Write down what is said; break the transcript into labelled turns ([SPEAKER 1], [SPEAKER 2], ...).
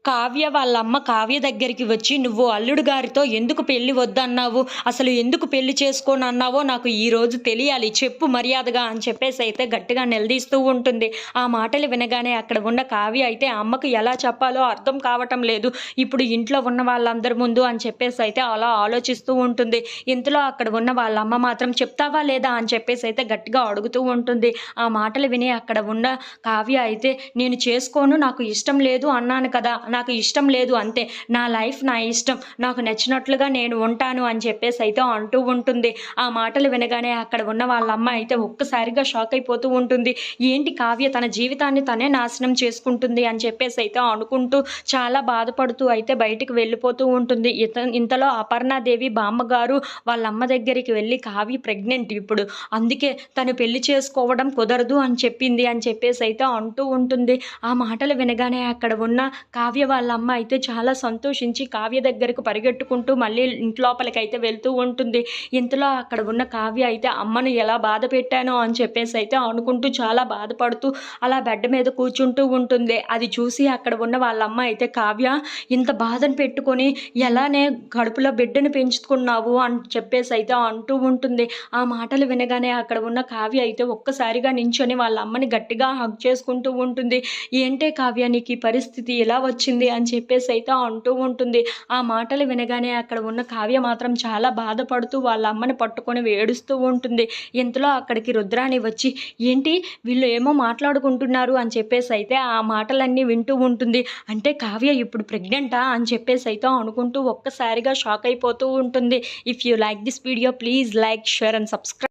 [SPEAKER 1] కావ్య వాళ్ళ అమ్మ కావ్య దగ్గరికి వచ్చి, "నువ్వు అల్లుడు గారితో ఎందుకు పెళ్లి వద్దన్నావు? అసలు ఎందుకు పెళ్లి చేసుకోనన్నావో నాకు ఈరోజు తెలియాలి. చెప్పు మర్యాదగా" అని చెప్పేసైతే గట్టిగా నిలదీస్తూ ఉంటుంది. ఆ మాటలు వినగానే అక్కడ ఉన్న కావ్య అయితే అమ్మకు ఎలా చెప్పాలో అర్థం కావటం లేదు. ఇప్పుడు ఇంట్లో ఉన్న వాళ్ళందరి ముందు అని చెప్పేసైతే అలా ఆలోచిస్తూ ఉంటుంది. ఇంతలో అక్కడ ఉన్న వాళ్ళ అమ్మ మాత్రం "చెప్తావా లేదా?" అని చెప్పేసైతే గట్టిగా అడుగుతూ ఉంటుంది. ఆ మాటలు విని అక్కడ ఉన్న కావ్య అయితే, "నేను చేసుకోను, నాకు ఇష్టం లేదు అన్నాను కదా! నాకు ఇష్టం లేదు అంతే. నా లైఫ్ నా ఇష్టం. నాకు నచ్చినట్లుగా నేను ఉంటాను" అని చెప్పేసైతే అంటూ ఉంటుంది. ఆ మాటలు వినగానే అక్కడ ఉన్న వాళ్ళ అమ్మ అయితే ఒక్కసారిగా షాక్ అయిపోతూ ఉంటుంది. ఏంటి కావ్య తన జీవితాన్ని తనే నాశనం చేసుకుంటుంది అని చెప్పేసైతే అనుకుంటూ చాలా బాధపడుతూ అయితే బయటికి వెళ్ళిపోతూ ఉంటుంది. ఇంతలో అపర్ణాదేవి బామ్మగారు వాళ్ళ అమ్మ దగ్గరికి వెళ్ళి, "కావ్య ప్రెగ్నెంట్ ఇప్పుడు. అందుకే తను పెళ్లి చేసుకోవడం కుదరదు అని చెప్పింది" అని చెప్పేసైతే అంటూ ఉంటుంది. ఆ మాటలు వినగానే అక్కడ ఉన్న కావ్య వాళ్ళ అమ్మ అయితే చాలా సంతోషించి కావ్య దగ్గరకు పరిగెట్టుకుంటూ మళ్ళీ ఇంట్లోపలికైతే వెళ్తూ ఉంటుంది. ఇంతలో అక్కడ ఉన్న కావ్య అయితే అమ్మను ఎలా బాధ పెట్టానో అని చెప్పేసైతే అనుకుంటూ చాలా బాధపడుతూ అలా బెడ్ మీద కూర్చుంటూ ఉంటుంది. అది చూసి అక్కడ ఉన్న వాళ్ళ అమ్మ అయితే, "కావ్య, ఇంత బాధను పెట్టుకొని ఎలానే కడుపులో బిడ్డను పెంచుకున్నావు" అని చెప్పేసైతే అంటూ ఉంటుంది. ఆ మాటలు వినగానే అక్కడ ఉన్న కావ్య అయితే ఒక్కసారిగా నించొని వాళ్ళ అమ్మని గట్టిగా హగ్ చేసుకుంటూ ఉంటుంది. "ఏంటే కావ్య, నీకు ఈ పరిస్థితి ఎలా వచ్చింది" అని చెప్పేసైతే అంటూ ఉంటుంది. ఆ మాటలు వినగానే అక్కడ ఉన్న కావ్య మాత్రం చాలా బాధపడుతూ వాళ్ళ అమ్మని పట్టుకొని ఏడుస్తూ ఉంటుంది. ఇంతలో అక్కడికి రుద్రాణి వచ్చి, "ఏంటి వీళ్ళు ఏమో మాట్లాడుకుంటున్నారు" అని చెప్పేసైతే ఆ మాటలన్నీ వింటూ ఉంటుంది. అంటే కావ్య ఇప్పుడు ప్రెగ్నెంటా అని చెప్పేసైతే అనుకుంటూ ఒక్కసారిగా షాక్ అయిపోతూ ఉంటుంది. If you like this video, please like, share and subscribe.